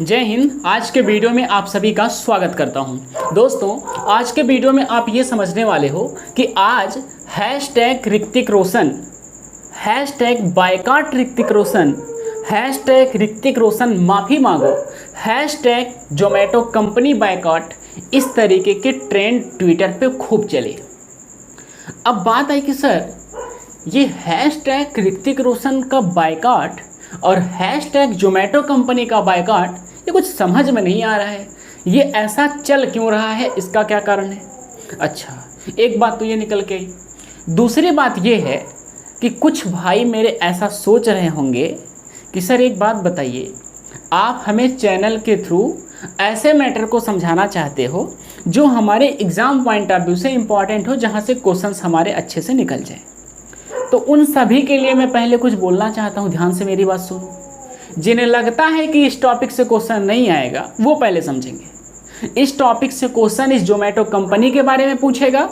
जय हिंद। आज के वीडियो में आप सभी का स्वागत करता हूं। दोस्तों, आज के वीडियो में आप ये समझने वाले हो कि आज hashtag Hrithik Roshan, hashtag boycott Hrithik Roshan, hashtag Hrithik Roshan माफ़ी मांगो, हैशटैग जोमेटो कंपनी बायकॉट, इस तरीके के ट्रेंड ट्विटर पे खूब चले। अब बात आई कि सर ये हैशटैग ऋतिक रोशन का बायकॉट और हैशटैग जोमेटो कंपनी का बायकॉट, ये कुछ समझ में नहीं आ रहा है। ये ऐसा चल क्यों रहा है, इसका क्या कारण है? अच्छा, एक बात तो ये निकल के आई। दूसरी बात ये है कि कुछ भाई मेरे ऐसा सोच रहे होंगे कि सर एक बात बताइए, आप हमें चैनल के थ्रू ऐसे मैटर को समझाना चाहते हो जो हमारे एग्ज़ाम पॉइंट ऑफ व्यू से इम्पॉर्टेंट हो, जहाँ से क्वेश्चंस हमारे अच्छे से निकल जाए। तो उन सभी के लिए मैं पहले कुछ बोलना चाहता हूँ, ध्यान से मेरी बात सुनो। जिन्हें लगता है कि इस टॉपिक से क्वेश्चन नहीं आएगा वो पहले समझेंगे। इस टॉपिक से क्वेश्चन इस जोमेटो कंपनी के बारे में पूछेगा।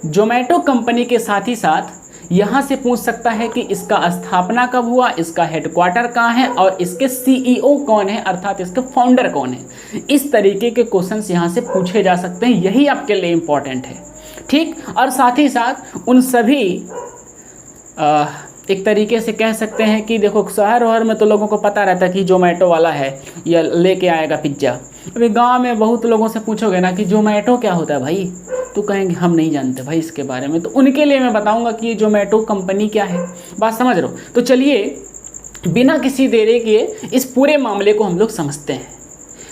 जोमेटो कंपनी के साथ ही साथ यहाँ से पूछ सकता है कि इसका स्थापना कब हुआ, इसका हेडक्वार्टर कहाँ है और इसके सीईओ कौन है, अर्थात इसके फाउंडर कौन है। इस तरीके के क्वेश्चंस यहाँ से पूछे जा सकते हैं, यही आपके लिए इम्पॉर्टेंट है, ठीक। और साथ ही साथ उन सभी एक तरीके से कह सकते हैं कि देखो, शहर वहर में तो लोगों को पता रहता है कि जोमेटो वाला है या लेके आएगा पिज्ज़ा। अभी गांव में बहुत लोगों से पूछोगे ना कि जोमेटो क्या होता है भाई, तो कहेंगे हम नहीं जानते भाई इसके बारे में। तो उनके लिए मैं बताऊंगा कि ये जोमेटो कंपनी क्या है। बात समझ रहे हो? तो चलिए बिना किसी देरी के इस पूरे मामले को हम लोग समझते हैं।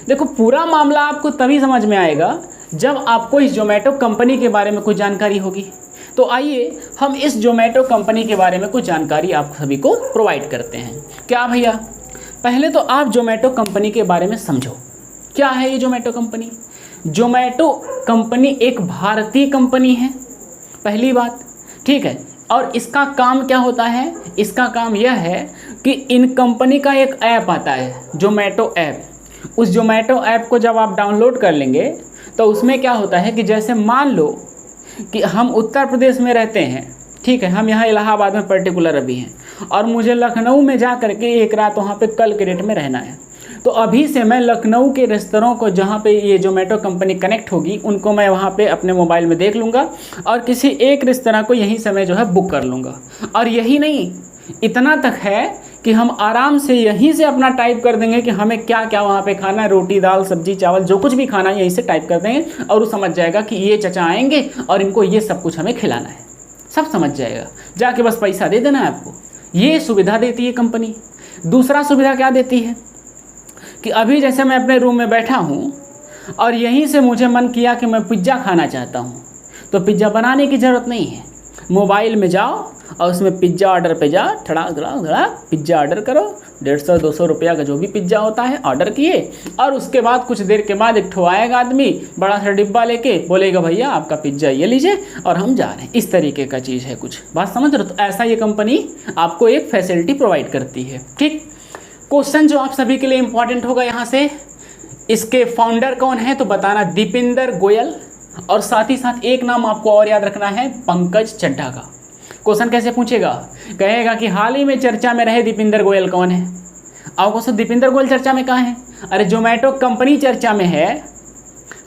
देखो, पूरा मामला आपको तभी समझ में आएगा जब आपको इस जोमेटो कंपनी के बारे में कुछ जानकारी होगी। तो आइए हम इस जोमेटो कंपनी के बारे में कुछ जानकारी आप सभी को प्रोवाइड करते हैं। क्या भैया, पहले तो आप जोमेटो कंपनी के बारे में समझो, क्या है ये जोमेटो कंपनी। जोमेटो कंपनी एक भारतीय कंपनी है, पहली बात, ठीक है। और इसका काम क्या होता है? इसका काम यह है कि इन कंपनी का एक ऐप आता है, जोमेटो ऐप। उस जोमेटो ऐप को जब आप डाउनलोड कर लेंगे तो उसमें क्या होता है कि जैसे मान लो कि हम उत्तर प्रदेश में रहते हैं, ठीक है, हम यहाँ इलाहाबाद में पर्टिकुलर अभी हैं और मुझे लखनऊ में जा करके एक रात वहाँ पे कल के डेट में रहना है। तो अभी से मैं लखनऊ के रेस्तरों को जहाँ पे ये जोमेटो कंपनी कनेक्ट होगी उनको मैं वहाँ पे अपने मोबाइल में देख लूँगा और किसी एक रेस्तरां को यहीं से मैं जो है बुक कर लूँगा। और यही नहीं, इतना तक है कि हम आराम से यहीं से अपना टाइप कर देंगे कि हमें क्या क्या वहाँ पे खाना है, रोटी दाल सब्जी चावल जो कुछ भी खाना है यहीं से टाइप कर देंगे और वो समझ जाएगा कि ये चचा आएंगे और इनको ये सब कुछ हमें खिलाना है, सब समझ जाएगा। जाके बस पैसा दे देना है आपको। ये सुविधा देती है कंपनी। दूसरा सुविधा क्या देती है कि अभी जैसे मैं अपने रूम में बैठा हूँ और यहीं से मुझे मन किया कि मैं पिज्ज़ा खाना चाहता हूँ, तो पिज्ज़ा बनाने की ज़रूरत नहीं है। मोबाइल में जाओ और उसमें पिज्ज़ा ऑर्डर पे जाओ, ठड़ा धड़ा धड़ा पिज्ज़ा ऑर्डर करो, 150-200 रुपया का जो भी पिज्ज़ा होता है ऑर्डर किए। और उसके बाद कुछ देर के बाद एक ठो आएगा आदमी बड़ा सा डिब्बा लेके, बोलेगा भैया आपका पिज्ज़ा ये लीजिए और हम जा रहे हैं। इस तरीके का चीज़ है कुछ, बात समझ रहे हो? तो ऐसा ये कंपनी आपको एक फैसिलिटी प्रोवाइड करती है, ठीक। क्वेश्चन जो आप सभी के लिए इंपॉर्टेंट होगा यहाँ से, इसके फाउंडर कौन है तो बताना, दीपिंदर गोयल। और साथ ही साथ एक नाम आपको और याद रखना है, पंकज चड्ढा का। क्वेश्चन कैसे पूछेगा? कहेगा कि हाल ही में चर्चा में रहे दीपिंदर गोयल कौन है। अब क्वेश्चन, दीपिंदर गोयल चर्चा में कहाँ है? अरे जोमेटो कंपनी चर्चा में है,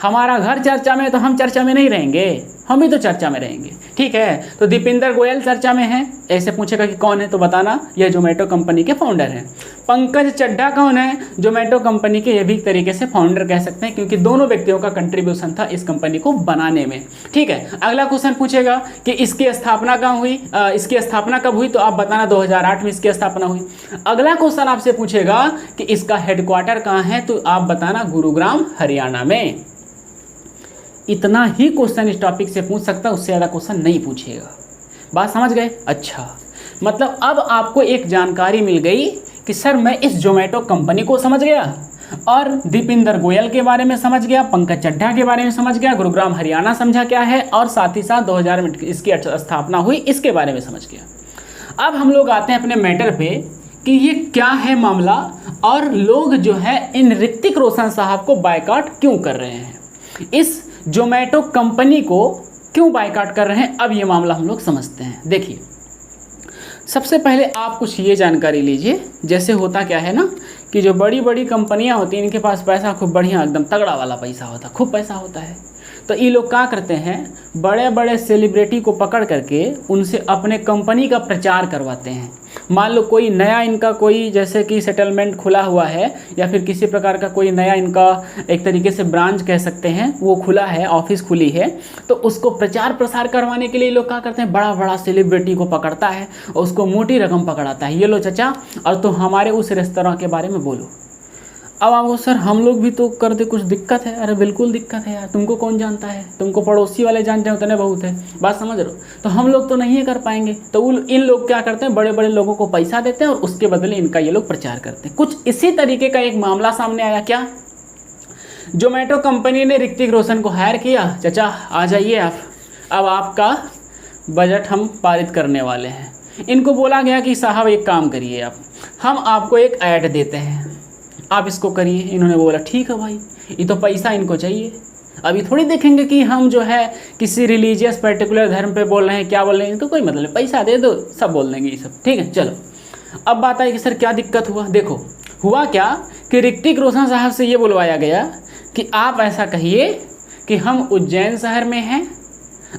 हमारा घर चर्चा में है तो हम चर्चा में नहीं रहेंगे, हम भी तो चर्चा में रहेंगे, ठीक है। तो दीपिंदर गोयल चर्चा में है, ऐसे पूछेगा कि कौन है तो बताना यह जोमेटो कंपनी के फाउंडर हैं। पंकज चड्ढा कौन है? जोमेटो कंपनी के ये भी एक तरीके से फाउंडर कह सकते हैं, क्योंकि दोनों व्यक्तियों का कंट्रीब्यूशन था इस कंपनी को बनाने में, ठीक है। अगला क्वेश्चन पूछेगा कि इसकी स्थापना कहाँ हुई, इसकी स्थापना कब हुई, तो आप बताना 2008 में इसकी स्थापना हुई। अगला क्वेश्चन आपसे पूछेगा कि इसका हेडक्वार्टर कहाँ है, तो आप बताना गुरुग्राम हरियाणा में। इतना ही क्वेश्चन इस टॉपिक से पूछ सकता है, उससे ज़्यादा क्वेश्चन नहीं पूछेगा। बात समझ गए? अच्छा, मतलब अब आपको एक जानकारी मिल गई कि सर मैं इस जोमेटो कंपनी को समझ गया और दीपिंदर गोयल के बारे में समझ गया, पंकज चड्ढा के बारे में समझ गया, गुरुग्राम हरियाणा समझा क्या है, और साथ ही साथ 2000 में इसकी स्थापना हुई इसके बारे में समझ गया। अब हम लोग आते हैं अपने मैटर पे कि ये क्या है मामला और लोग जो है इन ऋतिक रोशन साहब को बायकॉट क्यों कर रहे हैं, इस जोमेटो कंपनी को क्यों बायकॉट कर रहे हैं। अब ये मामला हम लोग समझते हैं। देखिए, सबसे पहले आप कुछ ये जानकारी लीजिए, जैसे होता क्या है ना कि जो बड़ी बड़ी कंपनियां होती हैं इनके पास पैसा खूब बढ़िया एकदम तगड़ा वाला पैसा होता है, खूब पैसा होता है। तो ये लोग क्या करते हैं, बड़े बड़े सेलिब्रिटी को पकड़ करके उनसे अपने कंपनी का प्रचार करवाते हैं। मान लो कोई नया इनका कोई जैसे कि सेटलमेंट खुला हुआ है या फिर किसी प्रकार का कोई नया इनका एक तरीके से ब्रांच कह सकते हैं वो खुला है, ऑफिस खुली है, तो उसको प्रचार प्रसार करवाने के लिए लोग क्या करते हैं, बड़ा बड़ा सेलिब्रिटी को पकड़ता है और उसको मोटी रकम पकड़ाता है, ये लो चाचा और तो हमारे उस रेस्तरां के बारे में बोलो। अब आपको सर हम लोग भी तो कर दे, कुछ दिक्कत है? अरे बिल्कुल दिक्कत है यार, तुमको कौन जानता है, तुमको पड़ोसी वाले जानते हैं उतने बहुत है, बात समझ रहे हो। तो हम लोग तो नहीं कर पाएंगे, तो इन लोग क्या करते हैं, बड़े बड़े लोगों को पैसा देते हैं और उसके बदले इनका ये लोग प्रचार करते हैं। कुछ इसी तरीके का एक मामला सामने आया। क्या? जोमेटो कंपनी ने ऋतिक रोशन को हायर किया, चाचा आ जाइए आप, अब आपका बजट हम पारित करने वाले हैं। इनको बोला गया कि साहब एक काम करिए, आप हम आपको एक ऐड देते हैं, आप इसको करिए। इन्होंने बोला ठीक है भाई, ये तो पैसा इनको चाहिए, अभी थोड़ी देखेंगे कि हम जो है किसी रिलीजियस पर्टिकुलर धर्म पे बोल रहे हैं, क्या बोल रहे हैं, इनको कोई मतलब, पैसा दे दो, सब बोल देंगे ये सब, ठीक है। चलो अब बात आई कि सर क्या दिक्कत हुआ। देखो हुआ क्या कि ऋतिक रोशन साहब से ये बुलवाया गया कि आप ऐसा कहिए कि हम उज्जैन शहर में हैं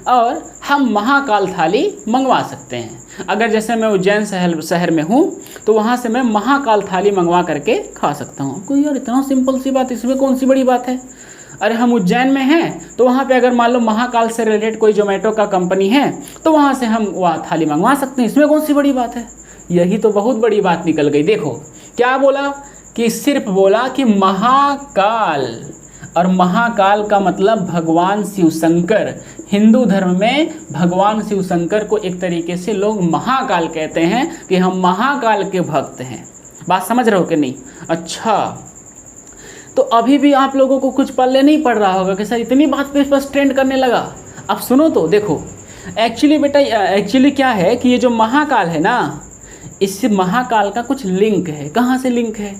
और हम महाकाल थाली मंगवा सकते हैं। अगर जैसे मैं उज्जैन शहर में हूँ तो वहाँ से मैं महाकाल थाली मंगवा करके खा सकता हूँ। कोई यार इतना सिंपल सी बात, इसमें कौन सी बड़ी बात है। अरे हम उज्जैन में हैं तो वहाँ पे अगर मान लो महाकाल से रिलेटेड कोई जोमेटो का कंपनी है तो वहाँ से हम वह थाली मंगवा सकते हैं, इसमें कौन सी बड़ी बात है। यही तो बहुत बड़ी बात निकल गई। देखो क्या बोला कि सिर्फ बोला कि महाकाल, और महाकाल का मतलब भगवान शिव शंकर। हिंदू धर्म में भगवान शिव शंकर को एक तरीके से लोग महाकाल कहते हैं कि हम महाकाल के भक्त हैं। बात समझ रहे हो कि नहीं? अच्छा, तो अभी भी आप लोगों को कुछ पल्ले नहीं पड़ रहा होगा कि सर इतनी बात पे बस ट्रेंड करने लगा। अब सुनो तो देखो, एक्चुअली बेटा एक्चुअली क्या है कि ये जो महाकाल है ना, इससे महाकाल का कुछ लिंक है। कहाँ से लिंक है?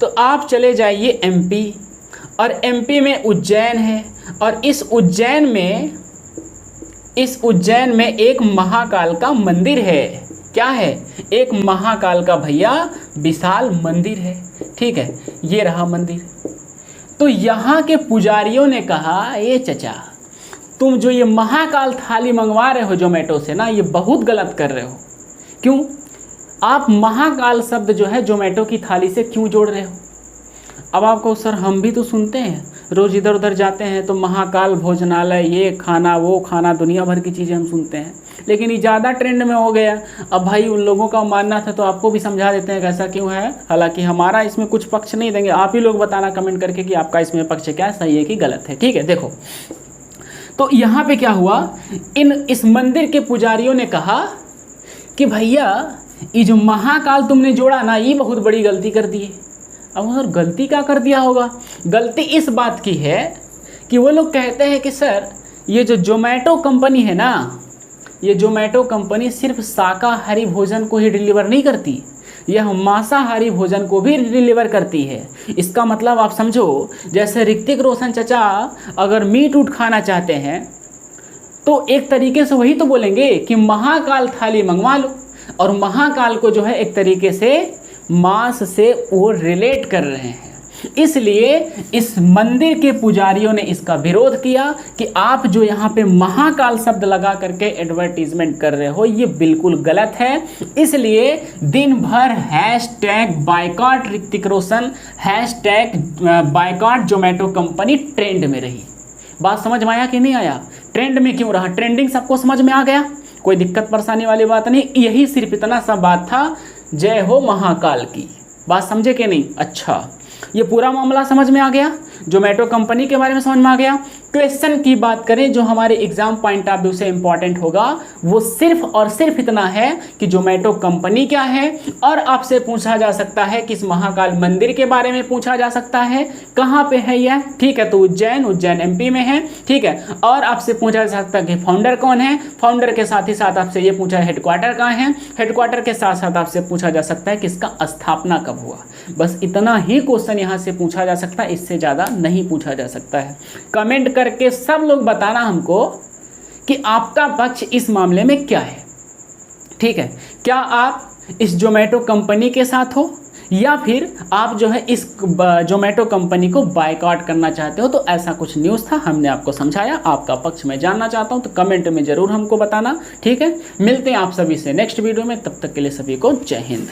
तो आप चले जाइए एमपी, और एमपी में उज्जैन है, और इस उज्जैन में एक महाकाल का मंदिर है। क्या है? एक महाकाल का भैया विशाल मंदिर है, ठीक है, ये रहा मंदिर। तो यहाँ के पुजारियों ने कहा ये चचा तुम जो ये महाकाल थाली मंगवा रहे हो जोमेटो से ना, ये बहुत गलत कर रहे हो। क्यों? आप महाकाल शब्द जो है जोमेटो की थाली से क्यों जोड़ रहे हो? अब आपको सर हम भी तो सुनते हैं, रोज़ इधर उधर जाते हैं तो महाकाल भोजनालय, ये खाना वो खाना, दुनिया भर की चीज़ें हम सुनते हैं, लेकिन ये ज़्यादा ट्रेंड में हो गया। अब भाई उन लोगों का मानना था तो आपको भी समझा देते हैं कैसा क्यों है। हालांकि हमारा इसमें कुछ पक्ष नहीं देंगे, आप ही लोग बताना कमेंट करके कि आपका इसमें पक्ष क्या सही है कि गलत है, ठीक है। देखो तो यहाँ पे क्या हुआ, इस मंदिर के पुजारियों ने कहा कि भैया ये जो महाकाल तुमने जोड़ा ना, ये बहुत बड़ी गलती कर दी है। अब सर गलती क्या कर दिया होगा? गलती इस बात की है कि वो लोग कहते हैं कि सर ये जो जोमेटो कंपनी है ना, ये जोमेटो कंपनी सिर्फ शाकाहारी भोजन को ही डिलीवर नहीं करती, यह मांसाहारी भोजन को भी डिलीवर करती है। इसका मतलब आप समझो, जैसे ऋतिक रोशन चचा अगर मीट उट खाना चाहते हैं तो एक तरीके से वही तो बोलेंगे कि महाकाल थाली मंगवा लो, और महाकाल को जो है एक तरीके से मांस से वो रिलेट कर रहे हैं। इसलिए इस मंदिर के पुजारियों ने इसका विरोध किया कि आप जो यहाँ पे महाकाल शब्द लगा करके एडवर्टीजमेंट कर रहे हो, ये बिल्कुल गलत है। इसलिए दिन भर hashtag boycott Hrithik Roshan, hashtag boycott Zomato company trend में रही। बात समझ में आया कि नहीं आया? ट्रेंड में क्यों रहा? ट्रेंडिंग सबको समझ में आ गया, कोई दिक्कत परेशानी वाली बात नहीं। यही सिर्फ इतना सा बात था, जय हो महाकाल की। बात समझे कि नहीं? अच्छा, ये पूरा मामला समझ में आ गया, जोमेटो कंपनी के बारे में समझ में आ गया। क्वेश्चन की बात करें जो हमारे एग्जाम पॉइंट ऑफ व्यू से इंपॉर्टेंट होगा, वो सिर्फ और सिर्फ इतना है कि जोमेटो कंपनी क्या है, और आपसे पूछा जा सकता है कि इस महाकाल मंदिर के बारे में पूछा जा सकता है, कहाँ पे है यह, ठीक है, तो उज्जैन एमपी में है, ठीक है। और आपसे पूछा जा सकता है कि फाउंडर कौन है, फाउंडर के साथ ही साथ आपसे ये पूछा है हेडक्वार्टर कहाँ है, हेडक्वार्टर के साथ साथ आपसे पूछा जा सकता है कि इसका स्थापना कब हुआ। बस इतना ही क्वेश्चन यहाँ से पूछा जा सकता है, इससे ज़्यादा नहीं पूछा जा सकता है। कमेंट करके सब लोग बताना हमको कि आपका पक्ष इस मामले में क्या है, ठीक है। क्या आप इस जोमेटो कंपनी के साथ हो या फिर आप जो है इस जोमेटो कंपनी को बायकॉट करना चाहते हो। तो ऐसा कुछ न्यूज़ था, हमने आपको समझाया, आपका पक्ष मैं जानना चाहता हूँ तो कमेंट में ज़रूर हमको बताना। ठीक है, मिलते हैं आप सभी से नेक्स्ट वीडियो में, तब तक के लिए सभी को जय हिंद।